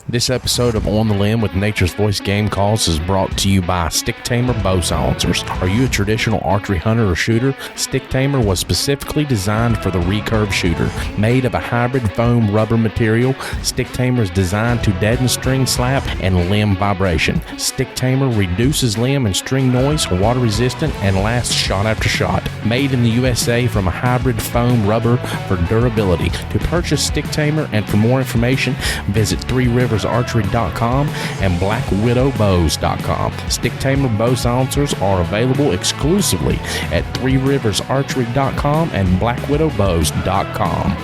This episode of On the Limb with Nature's Voice Game Calls is brought to you by Stick Tamer Bow Silencers. Are you a traditional archery hunter or shooter? Stick Tamer was specifically designed for the recurve shooter. Made of a hybrid foam rubber material, Stick Tamer is designed to deaden string slap and limb vibration. Stick Tamer reduces limb and string noise, water resistant, and lasts shot after shot. Made in the USA from a hybrid foam rubber for durability. To purchase Stick Tamer and for more information, visit 3riversarchery.com and blackwidowbows.com. Stick Tamer bow silencers are available exclusively at 3riversarchery.com and blackwidowbows.com.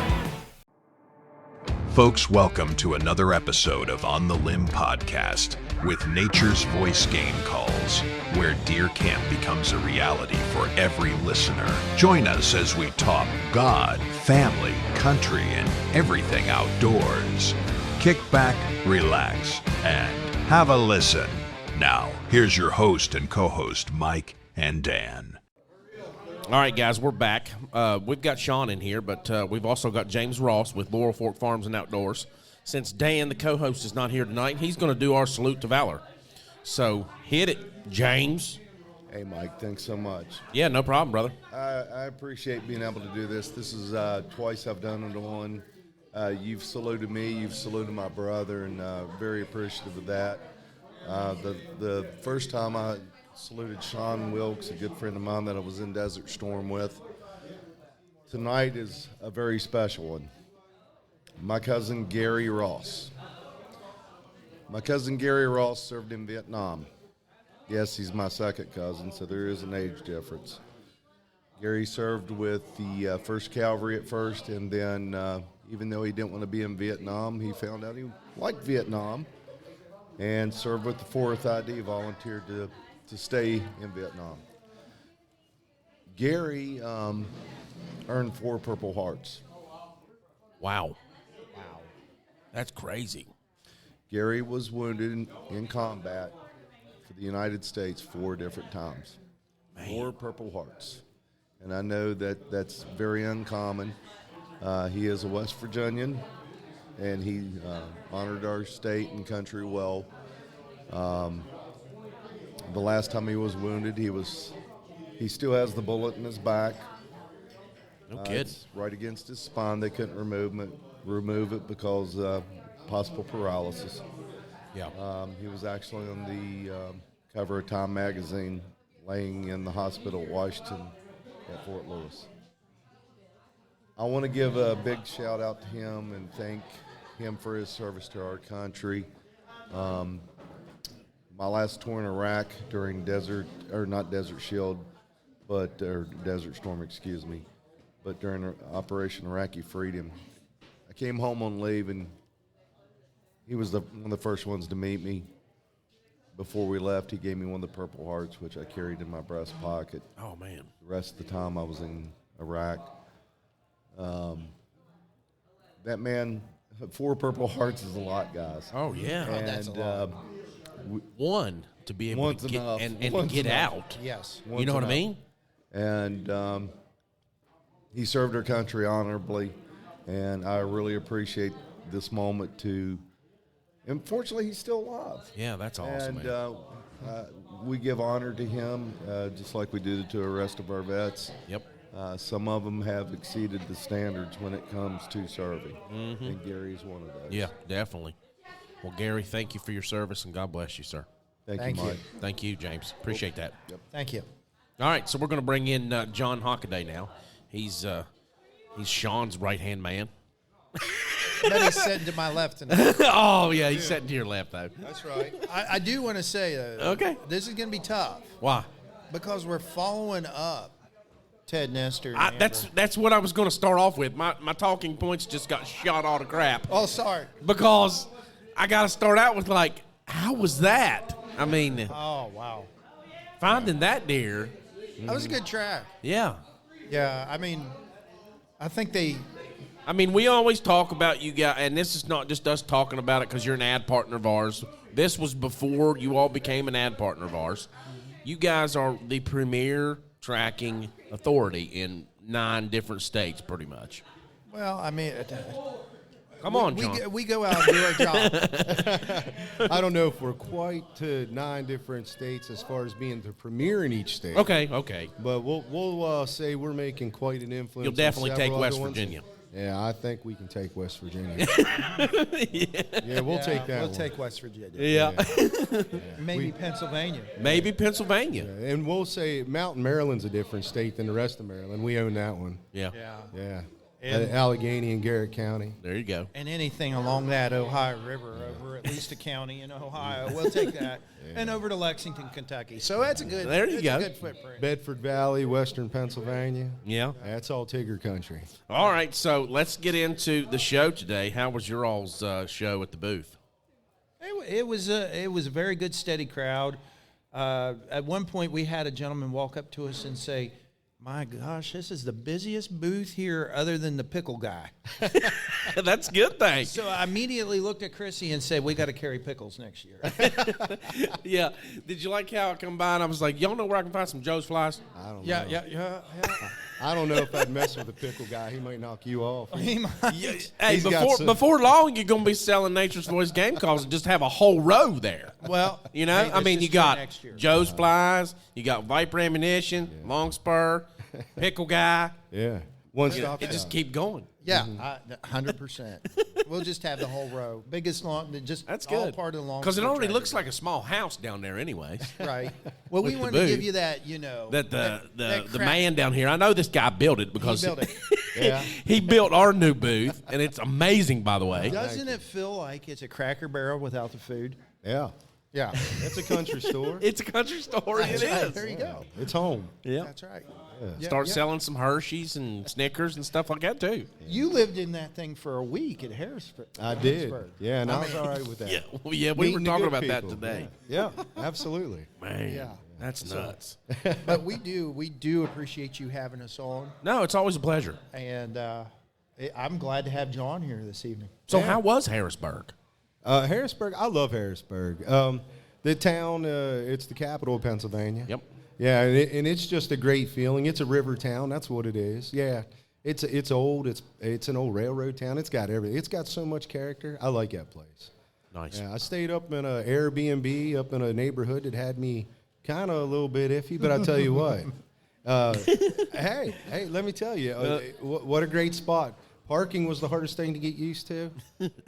Folks, welcome to another episode of On the Limb podcast with Nature's Voice Game Calls, where deer camp becomes a reality for every listener. Join us as we talk God, family, country, and everything outdoors. Kick back, relax, and have a listen. Now, here's your host and co-host, Mike and Dan. All right, guys, we're back. We've got Sean in here, but we've also got James Ross with Laurel Fork Farms and Outdoors. Since Dan, the co-host, is not here tonight, he's going to do our salute to valor. So hit it, James. Hey, Mike, thanks so much. Yeah, no problem, brother. I appreciate being able to do this. This is twice I've done it on. You've saluted me, you've saluted my brother, and very appreciative of that. The first time I saluted Sean Wilkes, a good friend of mine that I was in Desert Storm with. Tonight is a very special one. My cousin Gary Ross. My cousin Gary Ross served in Vietnam. Yes, he's my second cousin, so there is an age difference. Gary served with the 1st Cavalry at first, and then even though he didn't want to be in Vietnam, he found out he liked Vietnam and served with the 4th ID, volunteered to stay in Vietnam. Gary earned 4 Purple Hearts. Wow. That's crazy. Gary was wounded in combat for the United States 4 different times. Man. 4 Purple Hearts. And I know that that's very uncommon. He is a West Virginian, and he honored our state and country well. The last time he was wounded, he still has the bullet in his back. No kid. It's right against his spine. They couldn't remove it because possible paralysis. Yeah. He was actually on the cover of Time magazine, laying in the hospital at Washington at Fort Lewis. I want to give a big shout out to him and thank him for his service to our country. My last tour in Iraq during Desert Storm, but during Operation Iraqi Freedom, I came home on leave, and he was one of the first ones to meet me. Before we left, he gave me one of the Purple Hearts, which I carried in my breast pocket. Oh, man. The rest of the time I was in Iraq. That man, 4 Purple Hearts is a lot, guys. Oh, yeah. And, that's a lot. One, to be able to get, and get out. Yes. You know what I mean? And he served our country honorably, and I really appreciate this moment to, and fortunately he's still alive. Yeah, that's awesome, and we give honor to him, just like we did to the rest of our vets. Yep. Some of them have exceeded the standards when it comes to serving, and Gary's one of those. Yeah, definitely. Well, Gary, thank you for your service, and God bless you, sir. Thank you, Mike. Thank you, James. Appreciate that. Yep. Thank you. All right, so we're going to bring in John Hockaday now. He's Sean's right-hand man. But he's sitting to my left tonight. Oh, yeah, he's sitting to your left, though. That's right. I do want to say, okay, this is going to be tough. Why? Because we're following up Ted Nestor. That's what I was going to start off with. My talking points just got shot all to crap. Oh, sorry. Because I got to start out with, like, how was that? I mean, oh, wow. Finding that deer. That was a good track. Yeah. Yeah, I mean, I think we always talk about you guys, and this is not just us talking about it because you're an ad partner of ours. This was before you all became an ad partner of ours. You guys are the premier tracking authority in 9 different states, pretty much. Well, I mean, Come on, John. We go out and do our job. I don't know if we're quite to 9 different states as far as being the premier in each state. Okay. But we'll say we're making quite an influence. You'll definitely on take several West other ones. Virginia. Yeah, I think we can take West Virginia. Yeah, we'll take that. We'll one. take West Virginia. Yeah. Maybe Pennsylvania. Maybe Pennsylvania. Yeah, and we'll say Mountain Maryland's a different state than the rest of Maryland. We own that one. Yeah. Yeah. And- Allegheny and Garrett County. There you go. And anything along that Ohio River over at least a county in Ohio, we'll take that. And over to Lexington, Kentucky. So that's a good. There you that's go. A good footprint. Bedford Valley, Western Pennsylvania. Yeah. That's all Tigger country. All right, so let's get into the show today. How was your all's show at the booth? It was a very good, steady crowd. At one point, we had a gentleman walk up to us and say, "My gosh, this is the busiest booth here other than the pickle guy." That's a good thing. So I immediately looked at Chrissy and said, "We got to carry pickles next year." Yeah. Did you like how I come by and I was like, y'all know where I can find some Joe's flies? I don't know. Yeah. I don't know if I'd mess with the pickle guy. He might knock you off. He might. Hey, He's got some- before long, you're going to be selling Nature's Voice game calls and just have a whole row there. Well, You know, hey, I let's mean, just you do it got next year. Joe's flies, you got Viper ammunition, long spur, pickle guy. Yeah. One stop It just shop. keep going. Yeah, 100%. We'll just have the whole row, biggest long, just That's all good. part of the long. Because it spur already tractor. looks like a small house down there, anyways. Right. Well, we the wanted to give booth. you that, you know, That that the crap- man down here, I know this guy built it because He built it. Yeah. he built our new booth, and it's amazing, by the way. Doesn't it feel like it's a Cracker Barrel without the food? Yeah. Yeah. It's a country store. It's a country store. It That's right. is. There you go. It's home. Yeah. That's right. Yeah, Start yeah. selling some Hershey's and Snickers and stuff like that too. You lived in that thing for a week at Harrisburg. I did. Harrisburg. Yeah, and I was all right with that. Yeah, we were Meeting the talking good about that people. today. Yeah, absolutely. Man, Yeah. that's nuts. But we do appreciate you having us on, No, it's always a pleasure. and I'm glad to have John here this evening. So Yeah. how was Harrisburg? Harrisburg, I love Harrisburg. The town, it's the capital of Pennsylvania. Yep. Yeah, and it's just a great feeling. It's a river town. That's what it is. Yeah, it's old. It's an old railroad town. It's got everything. It's got so much character. I like that place. Nice. Yeah, I stayed up in an Airbnb up in a neighborhood that had me kind of a little bit iffy, but I tell you what. Hey, let me tell you, what a great spot. Parking was the hardest thing to get used to.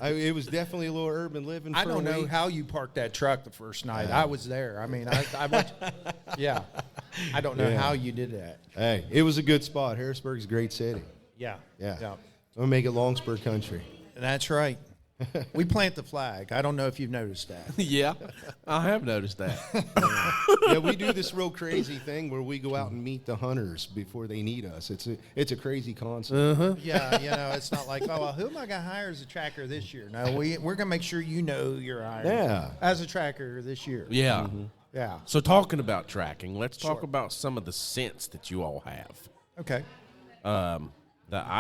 It was definitely a little urban living. I for a don't know week. how you parked that truck the first night. I was there. I mean, I went. Yeah, I don't know Yeah. how you did that. Hey, it was a good spot. Harrisburg's a great city. Yeah, Yeah. I'm gonna make it Longspur country. That's right. We plant the flag. I don't know if you've noticed that. Yeah, I have noticed that. Yeah, we do this real crazy thing where we go out and meet the hunters before they need us. It's a crazy concept. Yeah, you know, it's not like, oh, well, who am I going to hire as a tracker this year? No, we're going to make sure you know who you're hiring Yeah. as a tracker this year. Yeah. Yeah. So talking about tracking, let's talk Sure. about some of the scents that you all have. Okay. The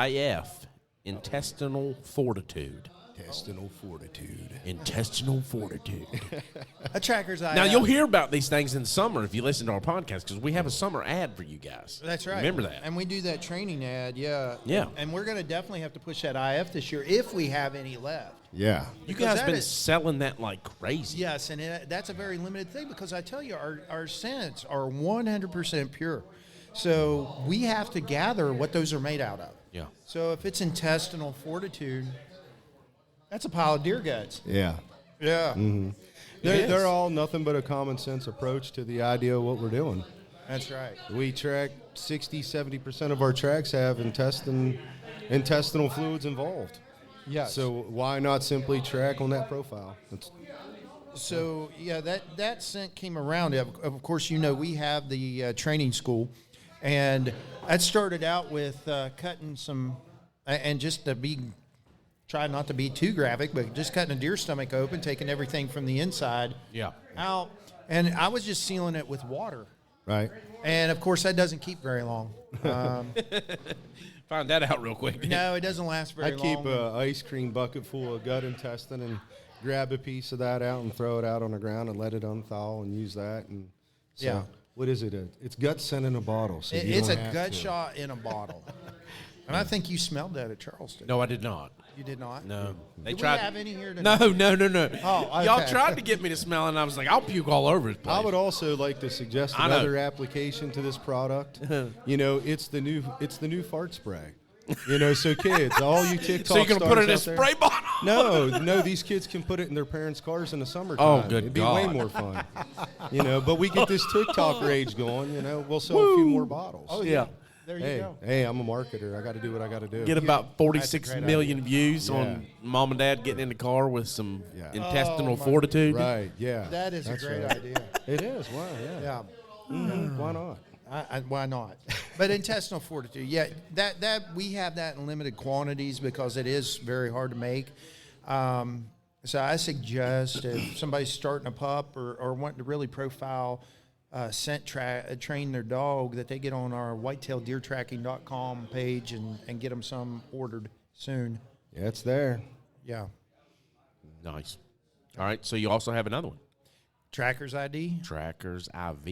IF, intestinal fortitude. Intestinal fortitude. Intestinal fortitude. A tracker's eye. Now, you'll hear about these things in the summer if you listen to our podcast because we have a summer ad for you guys. That's right. Remember that. And we do that training ad, yeah. Yeah. And we're going to definitely have to push that IF this year if we have any left. Yeah. You because guys that been is- selling that like crazy. Yes, and that's a very limited thing because I tell you, our scents are 100% pure. So we have to gather what those are made out of. Yeah. So if it's intestinal fortitude, that's a pile of deer guts. Yeah. Yeah. They're all nothing but a common sense approach to the idea of what we're doing. That's right. We track 60-70% of our tracks have intestinal fluids involved. Yes. So why not simply track on that profile? So yeah, that scent came around. Of course, you know we have the training school, and that started out with cutting some, and just to try not to be too graphic, but just cutting a deer stomach open, taking everything from the inside Yeah. out, and I was just sealing it with water. Right. And of course, that doesn't keep very long. Find that out real quick. No, it doesn't last very I long. keep an ice cream bucket full of gut intestine and grab a piece of that out and throw it out on the ground and let it unthaw and use that. And so, Yeah. what is it? It's gut scent in a bottle. So you It's a don't have gut to. shot in a bottle. And I think you smelled that at Charleston. No, I did not. You did not? No. They Did tried. we have any here tonight? No. Oh, okay. Y'all tried to get me to smell it, and I was like, I'll puke all over the place. I would also like to suggest I know. another application to this product. It's the new fart spray. So kids, all you TikTok So you're going to put it in a stars out there- spray bottle? No, these kids can put it in their parents' cars in the summertime. Oh, good It'd be God. way more fun. But we get this TikTok rage going, we'll sell a few more bottles. Oh, Yeah. There you go. Hey, I'm a marketer. I got to do what I got to do. Get about 46 great million views Yeah. on mom and dad getting in the car with some Yeah. intestinal fortitude. Right, yeah. That is That's a great right. idea. It is. Wow, yeah. Yeah. Why not? Why not? But intestinal fortitude, yeah, that we have that in limited quantities because it is very hard to make. So I suggest if somebody's starting a pup or wanting to really profile train their dog, that they get on our whitetaildeertracking.com page and get them some ordered soon. Yeah, it's there. Yeah. Nice. All right, so you also have another one. Trackers ID? Trackers IV.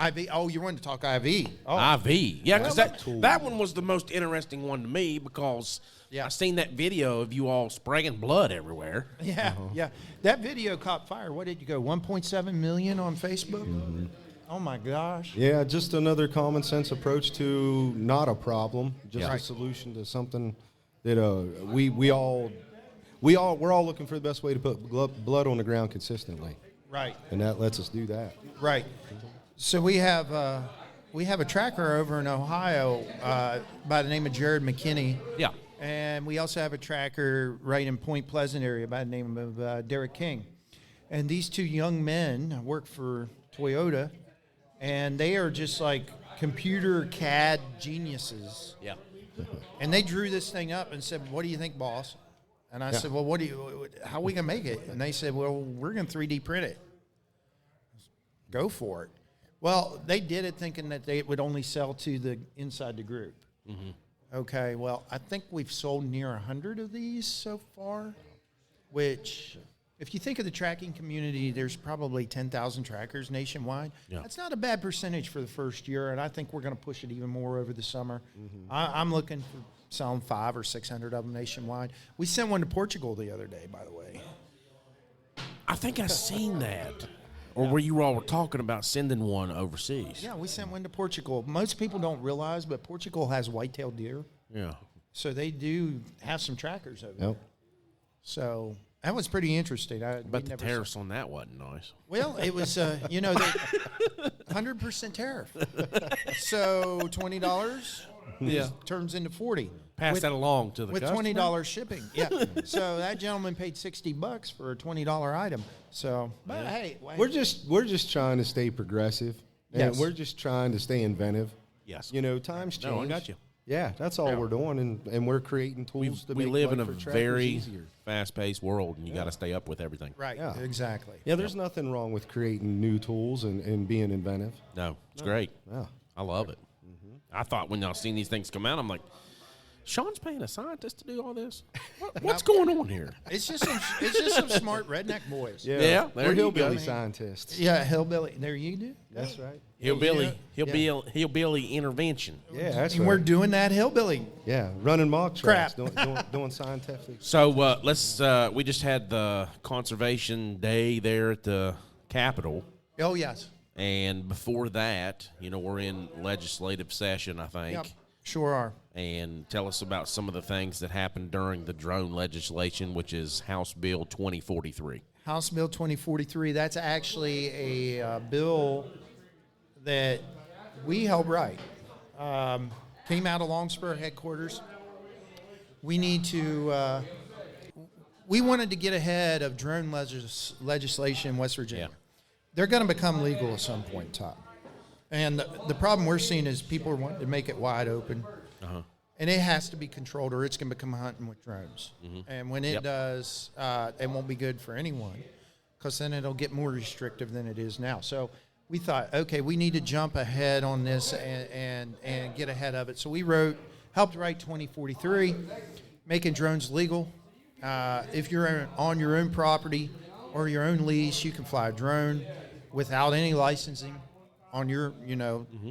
IV. Oh, you wanted to talk IV. Oh, IV. Yeah, because that's cool. that one was the most interesting one to me because Yeah. I seen that video of you all spraying blood everywhere. yeah, yeah. That video caught fire. What did you go, 1.7 million on Facebook? Mm-hmm. Oh, my gosh. Yeah, just another common sense approach to not a problem, just Yeah. a solution to something that we're all looking for the best way to put blood on the ground consistently, Right. and that lets us do that. Right. So we have a tracker over in Ohio by the name of Jared McKinney. Yeah. And we also have a tracker right in Point Pleasant area by the name of Derek King. And these two young men work for Toyota, and they are just like computer CAD geniuses. Yeah. And they drew this thing up and said, "What do you think, boss?" And I said, "Well, how are we going to make it?" And they said, "Well, we're going to 3D print it." Go for it. Well, they did it thinking that it would only sell to the inside the group. Mm-hmm. Okay, well, I think we've sold near 100 of these so far, which, if you think of the tracking community, there's probably 10,000 trackers nationwide. Yeah. That's not a bad percentage for the first year, and I think we're going to push it even more over the summer. Mm-hmm. I'm looking for selling 500 or 600 of them nationwide. We sent one to Portugal the other day, by the way. I think I seen that. Or were you all talking about sending one overseas? Yeah, we sent one to Portugal. Most people don't realize, but Portugal has white-tailed deer, Yeah. so they do have some trackers over there. Yep. So that was pretty interesting. But the tariffs on that wasn't nice. Well, it was, 100% tariff. So $20 Yeah. turns into $40. Pass with, that along to the with customer. $20 shipping. Yeah. So that gentleman paid $60 for a $20 item. So, but hey, We're just trying to stay progressive, and Yes. we're just trying to stay inventive. Yes. Times change. No, I got you. Yeah, that's all we're doing, and we're creating tools to We make live in life a for trackers very easier. fast-paced world, and you got to stay up with everything. right, Yeah. exactly. Yeah, there's nothing wrong with creating new tools and being inventive. No, it's great. Yeah. I love it. I thought when y'all seen these things come out, I'm like, Sean's paying a scientist to do all this? What's going on here? It's just some smart redneck boys. Yeah, there we're you hillbilly go. scientists. Yeah, hillbilly. There you do. That's right. Hillbilly, Yeah. hillbilly intervention. Yeah, that's And right. we're doing that hillbilly. Yeah, running mock tracks, Crap. doing scientific. So we just had the Conservation Day there at the Capitol. Oh, yes. And before that, we're in legislative session, I think. Yep. Sure are. And tell us about some of the things that happened during the drone legislation, which is House Bill 2043. House Bill 2043, that's actually a bill that we helped write. Came out of Longspur headquarters. We wanted to get ahead of drone legislation in West Virginia. Yeah. They're going to become legal at some point in time. And the problem we're seeing is people are wanting to make it wide open. Uh-huh. And it has to be controlled or it's going to become hunting with drones. And when it Yep. does, it won't be good for anyone because then it'll get more restrictive than it is now. So we thought, okay, we need to jump ahead on this and get ahead of it. So we helped write 2043, making drones legal. If you're on your own property or your own lease, you can fly a drone without any licensing on your,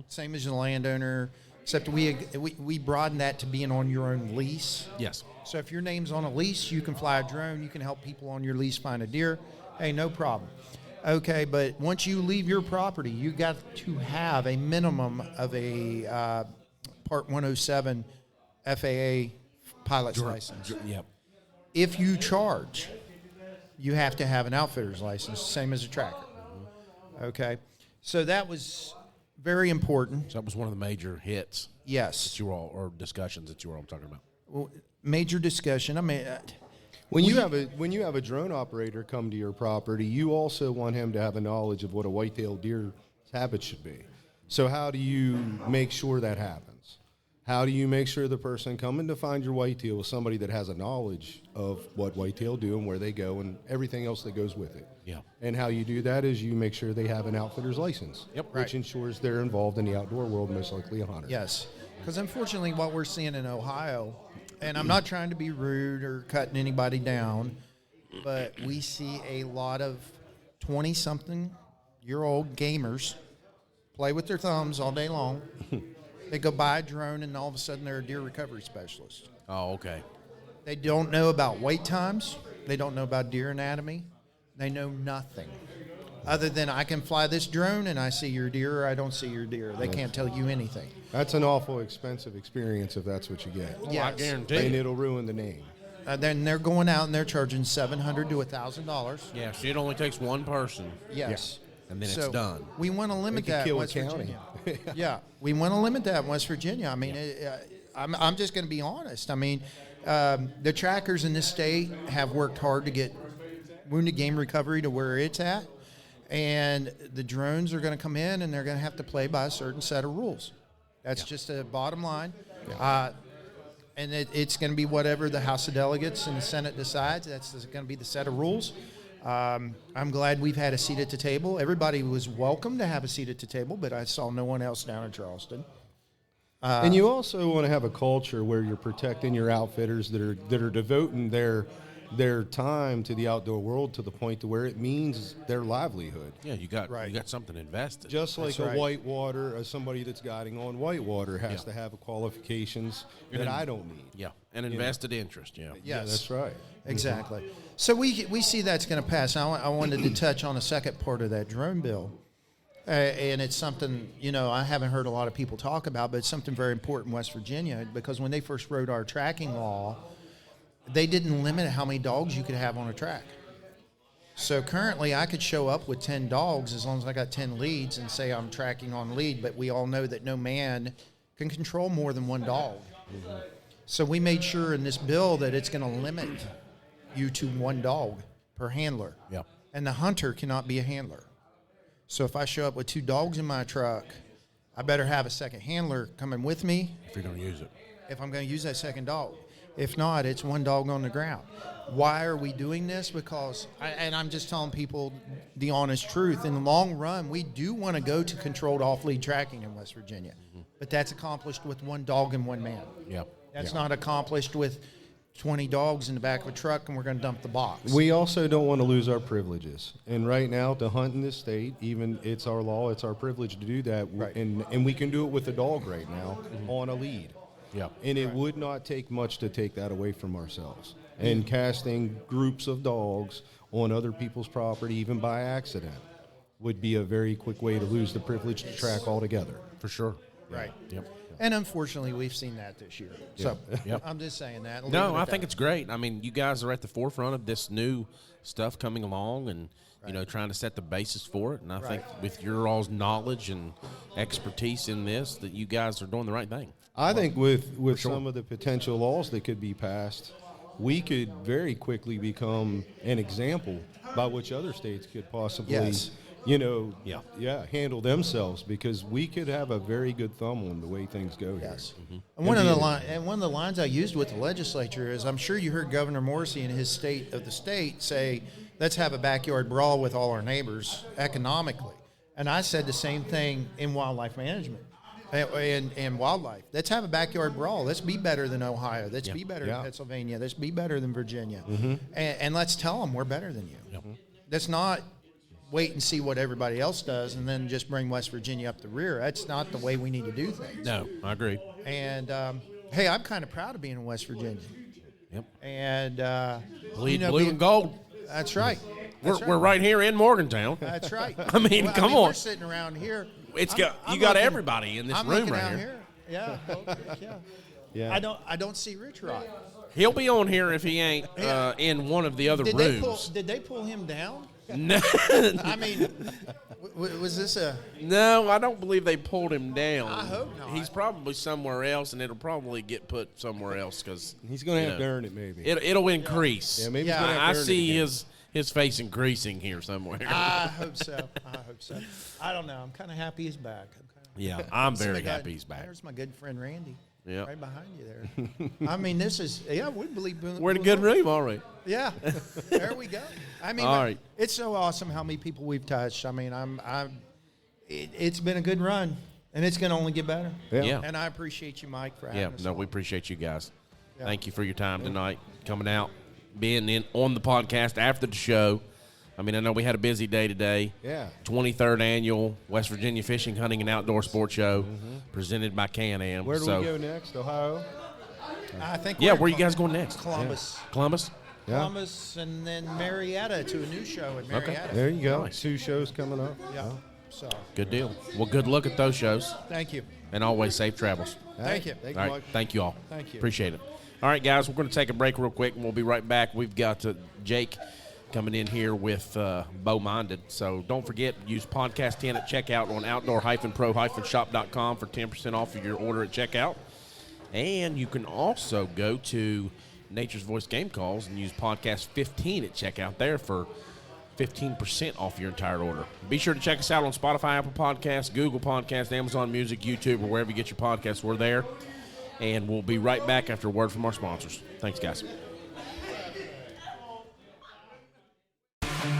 same as the landowner, except we broaden that to being on your own lease. Yes. So if your name's on a lease, you can fly a drone. You can help people on your lease find a deer. Hey, no problem. Okay, but once you leave your property, you got to have a minimum of a Part 107 FAA pilot's license. Yep. If you charge, you have to have an outfitter's license, same as a tracker. Okay, so that was very important. So that was one of the major hits Yes, that you all, or discussions that you were all talking about. well, major discussion. I mean, When you have a drone operator come to your property, you also want him to have a knowledge of what a white-tailed deer's habit should be. So how do you make sure that happens? How do you make sure the person coming to find your whitetail is somebody that has a knowledge of what whitetail do and where they go and everything else that goes with it? Yeah. And how you do that is you make sure they have an outfitter's license, which ensures they're involved in the outdoor world, most likely a hunter. yes, because unfortunately, what we're seeing in Ohio, and I'm not trying to be rude or cutting anybody down, but we see a lot of 20-something-year-old gamers play with their thumbs all day long. They go buy a drone, and all of a sudden, they're a deer recovery specialist. Oh, okay. They don't know about wait times. They don't know about deer anatomy. They know nothing other than I can fly this drone and I see your deer or I don't see your deer. They can't tell you anything. That's an awful expensive experience if that's what you get. Yes. I guarantee. And it'll ruin the name. Then they're going out and they're charging $700 to $1,000. Yeah, so it only takes one person. Yes. And then So it's done. We want to limit could that in kill a West county. Virginia. Yeah, we want to limit that in West Virginia. I mean, I'm just going to be honest. I mean, the trackers in this state have worked hard to get wounded game recovery to where it's at, and the drones are going to come in and they're going to have to play by a certain set of rules. That's just a bottom line. And it's going to be whatever the House of Delegates and the Senate decides. That's going to be the set of rules. I'm glad we've had a seat at the table. Everybody was welcome to have a seat at the table, but I saw no one else down in Charleston. And you also want to have a culture where you're protecting your outfitters that are devoting their time to the outdoor world to the point to where it means their livelihood. Yeah, you got something invested. Just like That's right. whitewater, somebody that's guiding on whitewater has to have qualifications that I don't need. Yeah, an invested interest. Yeah. Yes. Yeah, that's right. Exactly. So we see that's going to pass. I wanted to touch on a second part of that drone bill. And it's something, I haven't heard a lot of people talk about, but it's something very important in West Virginia because when they first wrote our tracking law, they didn't limit how many dogs you could have on a track. So currently I could show up with 10 dogs as long as I got 10 leads and say I'm tracking on lead, but we all know that no man can control more than one dog. Mm-hmm. So we made sure in this bill that it's going to limit you to one dog per handler. Yeah. And the hunter cannot be a handler. So if I show up with 2 dogs in my truck, I better have a second handler coming with me If you're going to use it. if I'm going to use that second dog. If not, it's one dog on the ground. Why are we doing this? Because, and I'm just telling people the honest truth, in the long run, we do want to go to controlled off-lead tracking in West Virginia. Mm-hmm. But that's accomplished with one dog and one man. Yeah. That's not accomplished with 20 dogs in the back of a truck and we're going to dump the box. We also don't want to lose our privileges. And right now, to hunt in this state, even it's our law, it's our privilege to do that. Right. And we can do it with a dog right now on a lead. Yeah. And it would not take much to take that away from ourselves. And casting groups of dogs on other people's property, even by accident, would be a very quick way to lose the privilege to track altogether. For sure. Right. Yep. And unfortunately, we've seen that this year. So Yep. I'm just saying that. No, I think it's great. I mean, you guys are at the forefront of this new stuff coming along and, trying to set the basis for it. And I think with your all's knowledge and expertise in this, that you guys are doing the right thing. I think with some of the potential laws that could be passed, we could very quickly become an example by which other states could possibly, handle themselves, because we could have a very good thumb on the way things go here. Yes. And one of the lines I used with the legislature is, I'm sure you heard Governor Morrissey in his state of the state say, let's have a backyard brawl with all our neighbors economically. And I said the same thing in wildlife management and wildlife. Let's have a backyard brawl. Let's be better than Ohio. Let's be better than Pennsylvania. Let's be better than Virginia. Mm-hmm. And let's tell them we're better than you. Let's not wait and see what everybody else does and then just bring West Virginia up the rear. That's not the way we need to do things. No, I agree. And, hey, I'm kind of proud of being in West Virginia. Yep. And, Bleed blue and gold. That's right. We're right here in Morgantown. That's right. I mean, come on. We're sitting around here. It's I'm got looking- everybody in this I'm room looking right out here. Yeah. Yeah. Yeah. I don't see Rich Rock. He'll be on here if he ain't in one of the other rooms. Did they pull him down? No, I mean, was this a? no, I don't believe they pulled him down. I hope not. He's probably somewhere else, and it'll probably get put somewhere else because He's going to have to earn it, maybe. it'll increase. Yeah, maybe he's Yeah, going to I have to earn it see again. his face increasing here somewhere. I hope so. I don't know. I'm kind of happy he's back. Yeah, I'm See very my guy- happy he's back. There's my good friend Randy. Yeah. Right behind you there. I mean, this is we believe We're in a good room, all right. Yeah, there we go. I mean, All right. it's so awesome how many people we've touched. I mean, it's been a good run, and it's going to only get better. Yeah. And I appreciate you, Mike, for having Yeah, us. no, on. we appreciate you guys. Yeah. Thank you for your time tonight, coming out, being in on the podcast after the show. I mean, I know we had a busy day today. Yeah. 23rd annual West Virginia Fishing, Hunting, and Outdoor Sports Show, presented by Can-Am. Where do we go next? Ohio? I think. Yeah, we're where you guys going next? Columbus. Columbus? Yeah. Columbus, and then Marietta to a new show in Marietta. There you go. Nice. 2 shows coming up. Yeah. So, Good deal. Well, good luck at those shows, thank you. and always safe travels. Thank you. Thank All you, right, Mike. thank you all. Thank you. Appreciate it. All right, guys, we're going to take a break real quick, and we'll be right back. We've got Jake coming in here with Bow-Minded. So don't forget, use Podcast 10 at checkout on outdoor-pro-shop.com for 10% off of your order at checkout. And you can also go to Nature's Voice Game Calls and use Podcast 15 at checkout there for 15% off your entire order. Be sure to check us out on Spotify, Apple Podcasts, Google Podcasts, Amazon Music, YouTube, or wherever you get your podcasts. We're there. And we'll be right back after a word from our sponsors. Thanks, guys.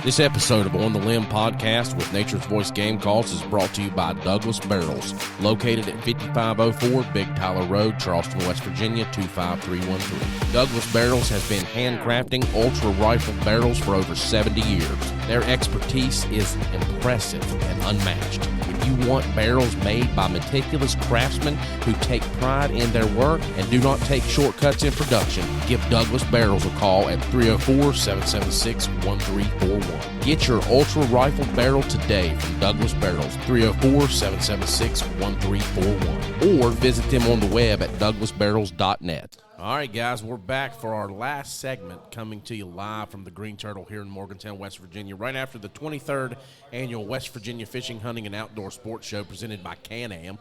This episode of On the Limb podcast with Nature's Voice Game Calls is brought to you by Douglas Barrels, located at 5504 Big Tyler Road, Charleston, West Virginia, 25313. Douglas Barrels has been handcrafting ultra rifle barrels for over 70 years. Their expertise is impressive and unmatched. If you want barrels made by meticulous craftsmen who take pride in their work and do not take shortcuts in production, give Douglas Barrels a call at 304-776-1341. Get your ultra rifle barrel today from Douglas Barrels, 304-776-1341, or visit them on the web at douglasbarrels.net. All right, guys, we're back for our last segment, coming to you live from the Greene Turtle here in Morgantown, West Virginia, right after the 23rd annual West Virginia Fishing, Hunting, and Outdoor Sports Show presented by Can-Am.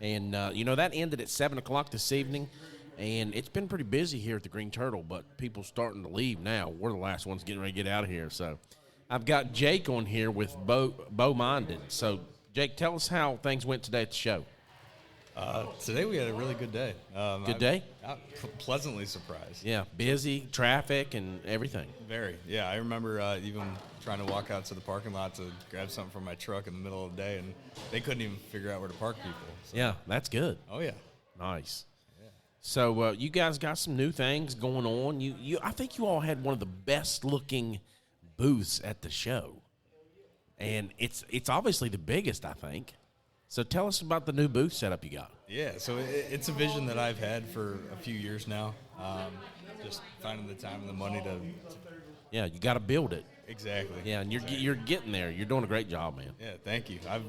And, that ended at 7 o'clock this evening, and it's been pretty busy here at the Greene Turtle, but people starting to leave now. We're the last ones getting ready to get out of here. So I've got Jake on here with Bow-Minded. So, Jake, tell us how things went today at the show. Today we had a really good day. Good day? I'm pleasantly surprised. Yeah, busy, traffic, and everything. Very. Yeah, I remember even trying to walk out to the parking lot to grab something from my truck in the middle of the day, and they couldn't even figure out where to park people. So, Yeah, that's good. oh, yeah. Nice. So you guys got some new things going on. I think you all had one of the best looking booths at the show, and it's obviously the biggest, I think. So tell us about the new booth setup you got. Yeah, so it's a vision that I've had for a few years now. Just finding the time and the money to Yeah, you got to build it. exactly. Yeah, and you're getting there. You're doing a great job, man. Yeah, thank you. I've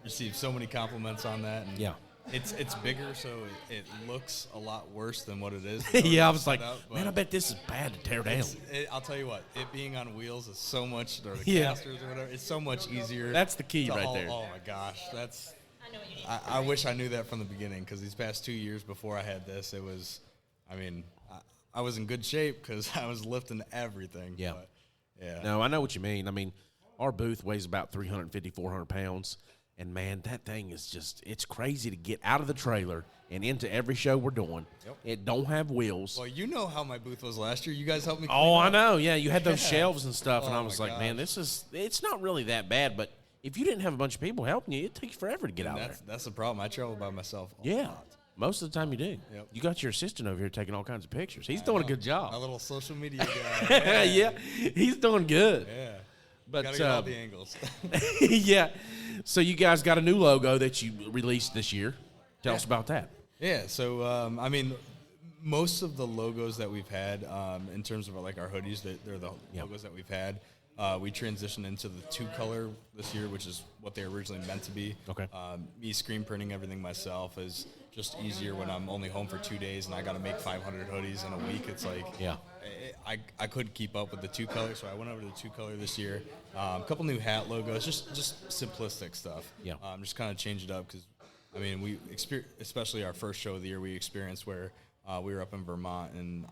received so many compliments on that. And Yeah. It's bigger, so it looks a lot worse than what it is. Yeah, I was like, Set up, man, I but bet this is bad to tear down. I'll tell you what, it being on wheels is so much, or the Yeah. casters or whatever, it's so much easier. That's the key to right haul. there. Oh my gosh, I wish I knew that from the beginning, because these past 2 years before I had this, it was, I was in good shape because I was lifting everything. Yeah. But, yeah. No, I know what you mean. I mean, our booth weighs about 350, 400 pounds. And, man, that thing is just, it's crazy to get out of the trailer and into every show we're doing. Yep. It don't have wheels. Well, you know how my booth was last year. You guys helped me. Oh, clean I up. know. Yeah, you had those Yeah. shelves and stuff, and Oh, I was my like, man, it's not really that bad. But if you didn't have a bunch of people helping you, it'd take you forever to get out there. That's the problem. I travel by myself. a Yeah, lot. most of the time you do. Yep. You got your assistant over here taking all kinds of pictures. He's doing a good My job. little social media guy. Yeah, he's doing good. Yeah. But Gotta get all the angles. yeah. So you guys got a new logo that you released this year. Tell us about that. Yeah, so I mean, most of the logos that we've had in terms of like our hoodies, they're the logos that we've had. We transitioned into the 2-color this year, which is what they originally meant to be. Okay. Me screen printing everything myself is just easier when I'm only home for 2 days and I got to make 500 hoodies in a week. It's like I couldn't keep up with the 2-color, so I went over to the 2-color this year. A couple new hat logos, just simplistic stuff. Yeah. Just kind of change it up because, I mean, we especially our first show of the year, we experienced where we were up in Vermont and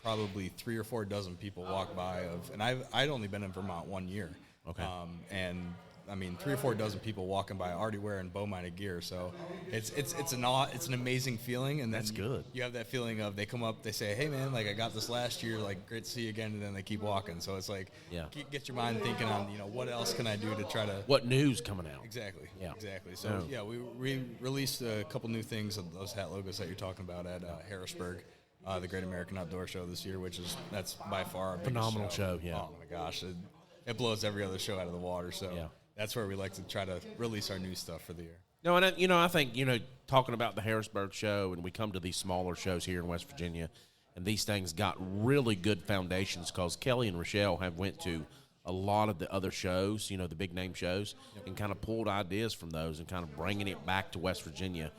probably 3 or 4 dozen people walked by and I'd only been in Vermont 1 year. Okay. And I mean, 3 or 4 dozen people walking by already wearing bow-minded gear. So it's an amazing feeling. And then that's good. You have that feeling of they come up, they say, hey man, like I got this last year, like great to see you again. And then they keep walking. So it's like, get your mind thinking on, what else can I do to try to. What news coming out? Exactly. Yeah. Exactly. So we released a couple new things of those hat logos that you're talking about at Harrisburg. The Great American Outdoor Show this year, that's by far our biggest phenomenal show. Yeah. Oh my gosh, it blows every other show out of the water. So that's where we like to try to release our new stuff for the year. No, and I think talking about the Harrisburg show, and we come to these smaller shows here in West Virginia, and these things got really good foundations because Kelly and Rochelle have went to a lot of the other shows, the big name shows, and kind of pulled ideas from those and kind of bringing it back to West Virginia.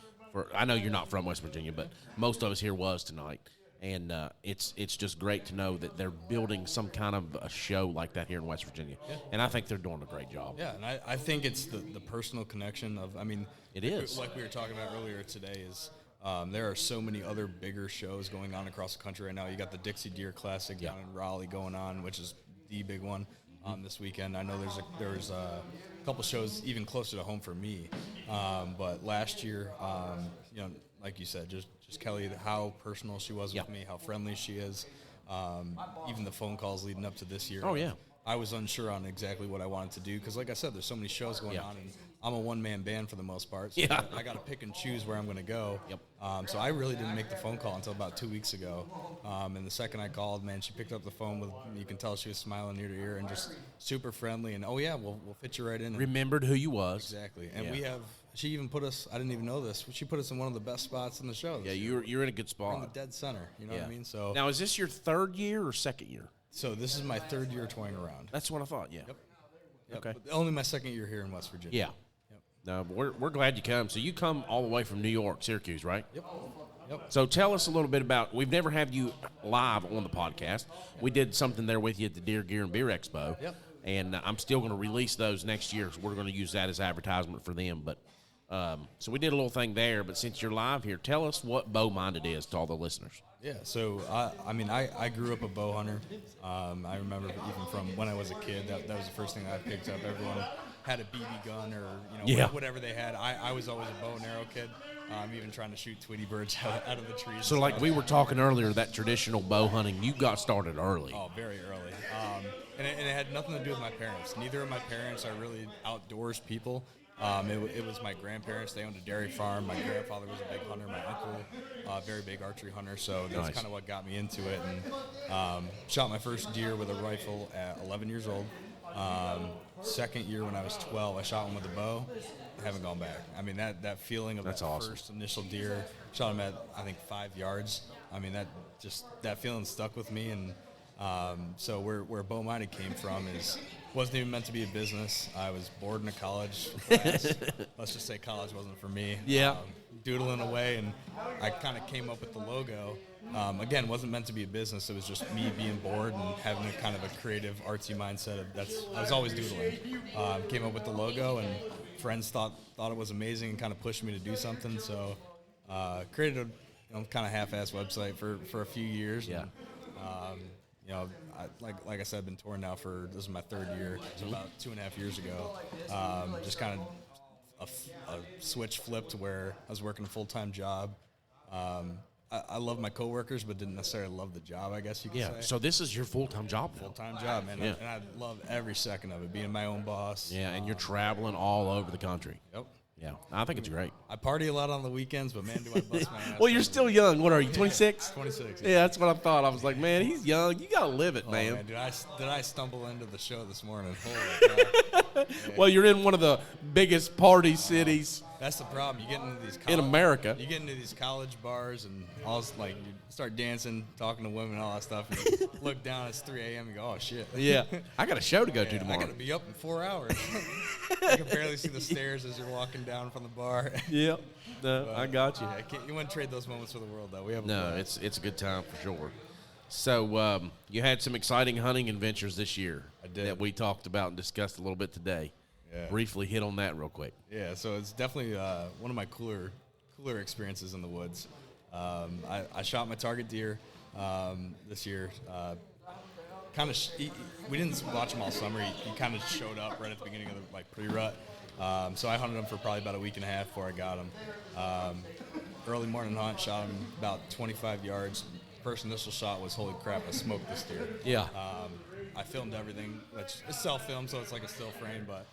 I know you're not from West Virginia, but most of us here was tonight. And it's just great to know that they're building some kind of a show like that here in West Virginia. Yeah. And I think they're doing a great job. Yeah, and I think it's the personal connection of, I mean. It is. Like we were talking about earlier today is there are so many other bigger shows going on across the country right now. You got the Dixie Deer Classic down in Raleigh going on, which is the big one this weekend. I know there's a couple shows even closer to home for me. But last year, like you said, just Kelly, how personal she was with me, how friendly she is. Even the phone calls leading up to this year. Oh, yeah. I was unsure on exactly what I wanted to do because, like I said, there's so many shows going on, and I'm a one-man band for the most part. So I got to pick and choose where I'm going to go. Yep. So I really didn't make the phone call until about 2 weeks ago. And the second I called, man, she picked up the phone with, you can tell she was smiling ear to ear and just super friendly. And we'll fit you right in. Remembered who you was. Exactly. And we have. She even put us. I didn't even know this. She put us in one of the best spots in the show. Yeah, you're in a good spot. We're in the dead center. You know what I mean? So now, is this your third year or second year? So this is my third year touring around. That's what I thought. Yeah. Yep. Okay. But only my second year here in West Virginia. Yeah. Yep. No, but we're glad you come. So you come all the way from New York, Syracuse, right? Yep. So tell us a little bit about. We've never had you live on the podcast. We did something there with you at the Deer Gear and Beer Expo. Yep. And I'm still going to release those next year. So we're going to use that as advertisement for them. But so we did a little thing there. But since you're live here, tell us what Bow Minded is to all the listeners. Yeah, so I grew up a bow hunter. I remember even from when I was a kid, that was the first thing I picked up. Everyone had a BB gun or whatever they had. I was always a bow and arrow kid. Even trying to shoot Tweety birds out of the trees. So like we were talking earlier, that traditional bow hunting, you got started early. Oh, very early. And it had nothing to do with my parents. Neither of my parents are really outdoors people. It was my grandparents. They owned a dairy farm. My grandfather was a big hunter. My uncle, very big archery hunter. So that's kind of what got me into it. And shot my first deer with a rifle at 11 years old. Second year when I was 12, I shot one with a bow. I haven't gone back. I mean, that feeling of that awesome. First initial deer, shot him at, I think, 5 yards. I mean, that feeling stuck with me. And so where Bow Minded came from wasn't even meant to be a business. I was bored in a college class. Let's just say college wasn't for me. Yeah. Doodling away, and I kind of came up with the logo. Again, wasn't meant to be a business. It was just me being bored and having a kind of a creative, artsy mindset. I was always doodling. Came up with the logo, and friends thought it was amazing and kind of pushed me to do something. So created a kind of half-assed website for a few years. Yeah. And, like I said, I've been touring now this is my third year. It was about 2.5 years ago. Just kind of a switch flipped to where I was working a full-time job. I love my coworkers, but didn't necessarily love the job, I guess you could say. Yeah, so this is your full-time job now. Full-time job, man. Yeah. And I love every second of it, being my own boss. Yeah, and you're traveling all over the country. Yep. Yeah, I think it's great. I party a lot on the weekends, but man, do I bust my ass. Well, you're still young. What are you, 26? 26. Yeah, that's what I thought. I was like, man, he's young. You got to live it, Oh, man. Did I stumble into the show this morning? Holy crap. Well, you're in one of the biggest party cities That's the problem. You get into these in America. You get into these college bars and all this, like you start dancing, talking to women, and all that stuff. And you look down, it's 3 a.m. You go, oh shit. Yeah, I got a show to go to I tomorrow. got to be up in 4 hours. You can barely see the stairs as you're walking down from the bar. Yep. No, I got you. Yeah, you wouldn't trade those moments for the world, though. We have No, it's a good time for sure. So you had some exciting hunting adventures this year. I did. That we talked about and discussed a little bit today. Yeah. Briefly hit on that real quick. Yeah, so it's definitely one of my cooler experiences in the woods. I shot my target deer this year. We didn't watch him all summer. He kind of showed up right at the beginning of the pre-rut. So I hunted him for probably about a week and a half before I got him. Early morning hunt, shot him about 25 yards. First initial shot was, holy crap, I smoked this deer. Yeah. I filmed everything. It's self-film, so it's like a still frame, but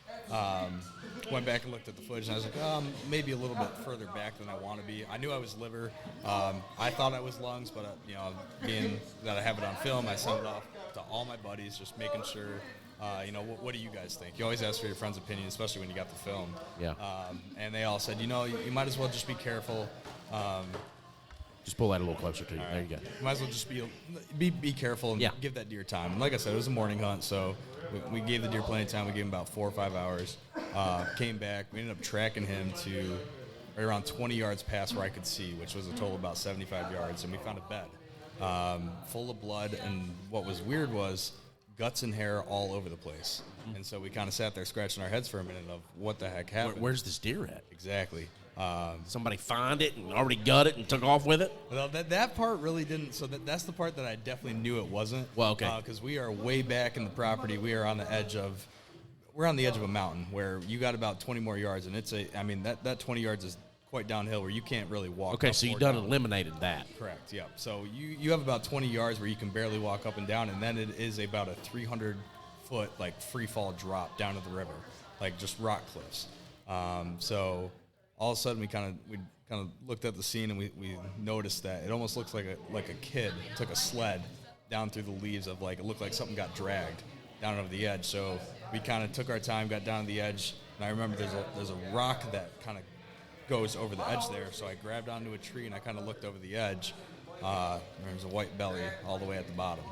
went back and looked at the footage, and I was like, maybe a little bit further back than I want to be. I knew I was liver. I thought I was lungs, but, being that I have it on film, I sent it off to all my buddies, just making sure, what do you guys think? You always ask for your friend's opinion, especially when you got the film. Yeah. And they all said, you might as well just be careful. Just pull that a little closer to you. There you go. Might as well just be careful and give that deer time. And like I said, it was a morning hunt, so we gave the deer plenty of time. We gave him about 4 or 5 hours. Came back. We ended up tracking him to right around 20 yards past where I could see, which was a total of about 75 yards. And we found a bed full of blood. And what was weird was guts and hair all over the place. And so we kind of sat there scratching our heads for a minute of what the heck happened. Where's this deer at? Exactly. Somebody find it and already got it and took off with it? Well, that part really didn't. So that's the part that I definitely knew it wasn't. Well, okay. Because we are way back in the property. We are on the edge of a mountain where you got about 20 more yards, and that 20 yards is quite downhill where you can't really walk. Okay, up so you or done down. eliminated that. Correct. Yeah. So you have about 20 yards where you can barely walk up and down, and then it is about a 300-foot free fall drop down to the river, just rock cliffs. So all of a sudden we kind of looked at the scene and we noticed that it almost looks like a kid took a sled down through the leaves of it looked like something got dragged down over the edge. So we kind of took our time, got down to the edge, and I remember there's a rock that kind of goes over the edge there. So I grabbed onto a tree and I kind of looked over the edge. There's a white belly all the way at the bottom.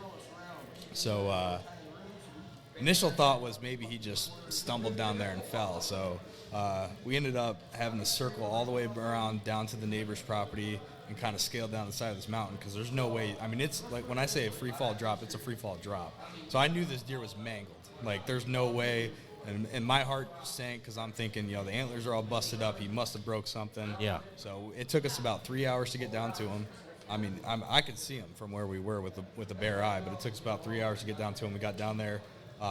So initial thought was maybe he just stumbled down there and fell. So we ended up having to circle all the way around down to the neighbor's property and kind of scale down the side of this mountain because there's no way. I mean, it's like when I say a free fall drop, it's a free fall drop. So I knew this deer was mangled. There's no way. And my heart sank because I'm thinking, the antlers are all busted up. He must have broke something. Yeah. So it took us about 3 hours to get down to him. I mean, I could see him from where we were with the bare eye, but it took us about 3 hours to get down to him. We got down there.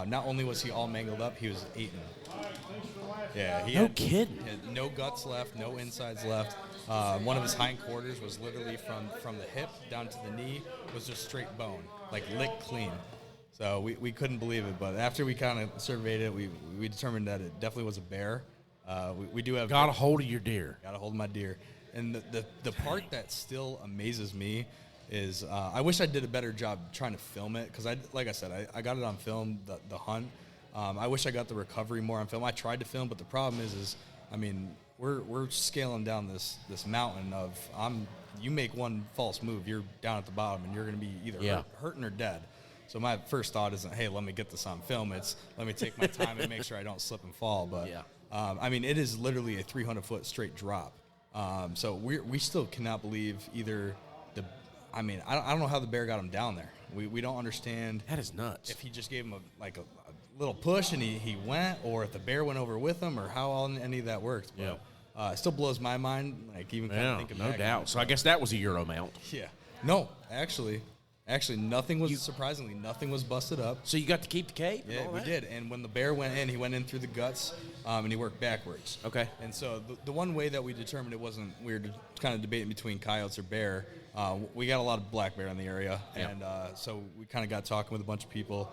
Not only was he all mangled up, he was eaten. Yeah, he had no guts left, no insides left. One of his hindquarters was literally from the hip down to the knee was just straight bone, licked clean. So we couldn't believe it, but after we kind of surveyed it, we determined that it definitely was a bear. We do have got a hold of your deer. Got a hold of my deer, and the part that still amazes me is I wish I did a better job trying to film it because like I said, I got it on film the hunt. I wish I got the recovery more on film. I tried to film, but the problem is I mean we're scaling down this mountain of you make one false move, you're down at the bottom, and you're going to be either hurting or dead. So my first thought isn't, hey, let me get this on film. It's let me take my time and make sure I don't slip and fall. But I mean, it is literally a 300-foot straight drop. So we still cannot believe either I don't know how the bear got him down there. We don't understand. That is nuts. If he just gave him a little push and he went, or if the bear went over with him, or how all any of that worked. But, it still blows my mind. Even kind of thinking back. No doubt. So I guess that was a Euro mount. Yeah. No, actually, nothing was surprisingly nothing was busted up. So you got to keep the cape? Yeah, we did. And when the bear went in, he went in through the guts, and he worked backwards. Okay. And so the one way that we determined it wasn't, we were kind of debating between coyotes or bear. We got a lot of black bear in the area, and so we kind of got talking with a bunch of people.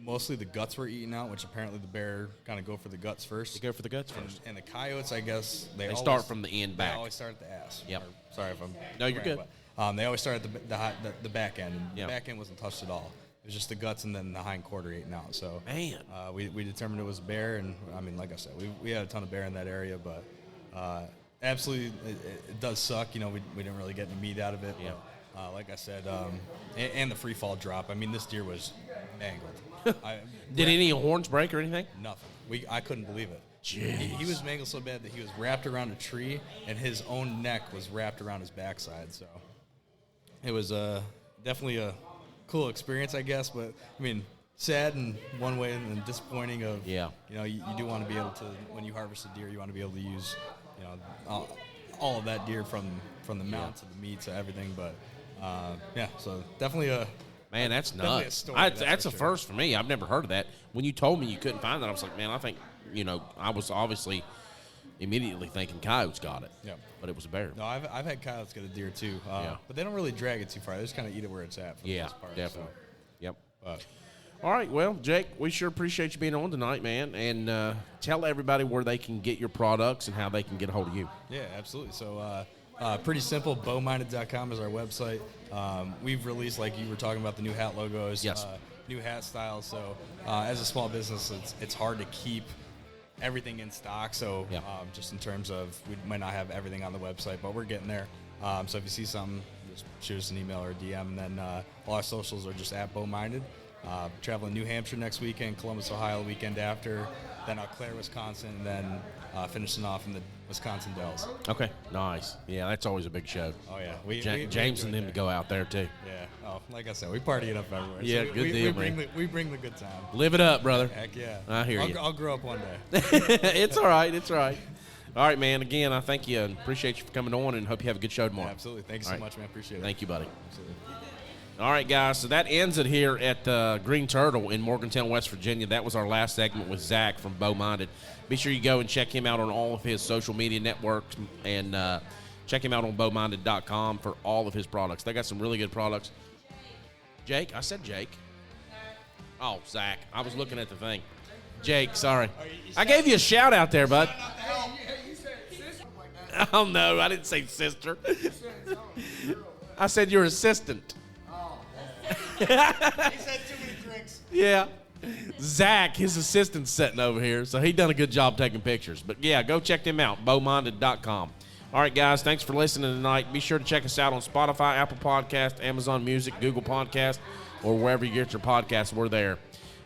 mostly the guts were eaten out, which apparently the bear kind of go for the guts first. They go for the guts first. And the coyotes, I guess, they always start from the end back. They always start at the ass. Yep. Sorry if I'm. No, you're good. But, they always start at the back end. And Yep. The back end wasn't touched at all. It was just the guts and then the hind quarter eaten out. So Man. We determined it was a bear, and I mean, like I said, we had a ton of bear in that area, but absolutely it does suck. You know, we didn't really get any meat out of it. Yeah. But, like I said, and the free fall drop. I mean, this deer was mangled. Did any horns break or anything? Nothing. I couldn't believe it. Jeez. He was mangled so bad that he was wrapped around a tree, and his own neck was wrapped around his backside. So it was definitely a cool experience, I guess. But I mean, sad in one way and disappointing. You know, you do want to be able to, when you harvest a deer, you want to be able to use, you know, all of that deer from the mount to the meat to everything. But so definitely a. Man, that's definitely nuts. a story, That's a for sure. first for me. I've never heard of that. When you told me you couldn't find that, I was like, man, I think, you know, I was obviously immediately thinking coyotes got it. Yeah. But it was a bear. No, I've had coyotes get a deer too. But they don't really drag it too far. They just kind of eat it where it's at for the most part. Definitely. So. Yep. But All right, well, Jake, we sure appreciate you being on tonight, man. And tell everybody where they can get your products and how they can get a hold of you. yeah, absolutely. So pretty simple. Bowminded.com is our website. We've released, like you were talking about, the new hat logos. Yes. New hat styles. So as a small business, it's hard to keep everything in stock. So Yeah. just in terms of, we might not have everything on the website, but we're getting there. So if you see something, just shoot us an email or a DM. And then all our socials are just at Bowminded. Traveling New Hampshire next weekend, Columbus, Ohio the weekend after, then Eau Claire, Wisconsin, and then finishing off in the Wisconsin Dells. Okay, nice. Yeah, that's always a big show. Oh, yeah. We James and enjoy them it to go out there, too. Yeah. Oh, like I said, we party it up everywhere. Yeah, So good deal, man. we bring the good time. Live it up, brother. Heck yeah. I hear you. I'll grow up one day. It's all right. It's all right. All right, man. Again, I thank you and appreciate you for coming on and hope you have a good show tomorrow. Absolutely. Thank you All so right. much, man. Appreciate it. Thank you, buddy. Absolutely. All right, guys, so that ends it here at Greene Turtle in Morgantown, West Virginia. That was our last segment with Zach from Bowminded. Be sure you go and check him out on all of his social media networks and check him out on bowminded.com for all of his products. They got some really good products. Jake? I said Jake. Oh, Zach. I was looking at the thing. Jake, sorry. I gave you a shout out there, bud. Oh, no, I didn't say sister. I said your assistant. He's had too many drinks. Yeah. Zach, his assistant's sitting over here, so he done a good job taking pictures. But, yeah, go check them out, bowminded.com. All right, guys, thanks for listening tonight. Be sure to check us out on Spotify, Apple Podcast, Amazon Music, Google Podcast, or wherever you get your podcasts. We're there.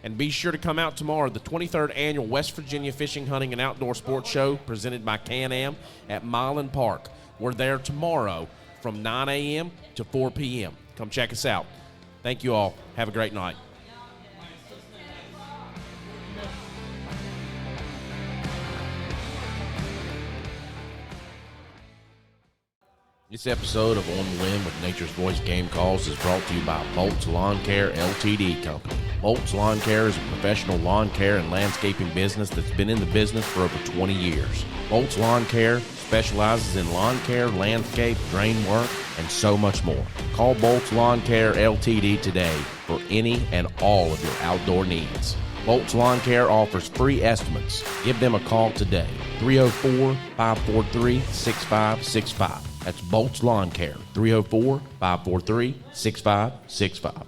And be sure to come out tomorrow, the 23rd Annual West Virginia Fishing, Hunting, and Outdoor Sports Show presented by Can-Am at Milan Park. We're there tomorrow from 9 a.m. to 4 p.m. Come check us out. Thank you all. Have a great night. This episode of On the Limb with Nature's Voice Game Calls is brought to you by Bolt's Lawn Care Ltd. Company. Bolt's Lawn Care is a professional lawn care and landscaping business that's been in the business for over 20 years. Bolt's Lawn Care specializes in lawn care, landscape, drain work, and so much more. Call Bolt's Lawn Care Ltd. today for any and all of your outdoor needs. Bolt's Lawn Care offers free estimates. Give them a call today, 304-543-6565. That's Bolt's Lawn Care, 304-543-6565.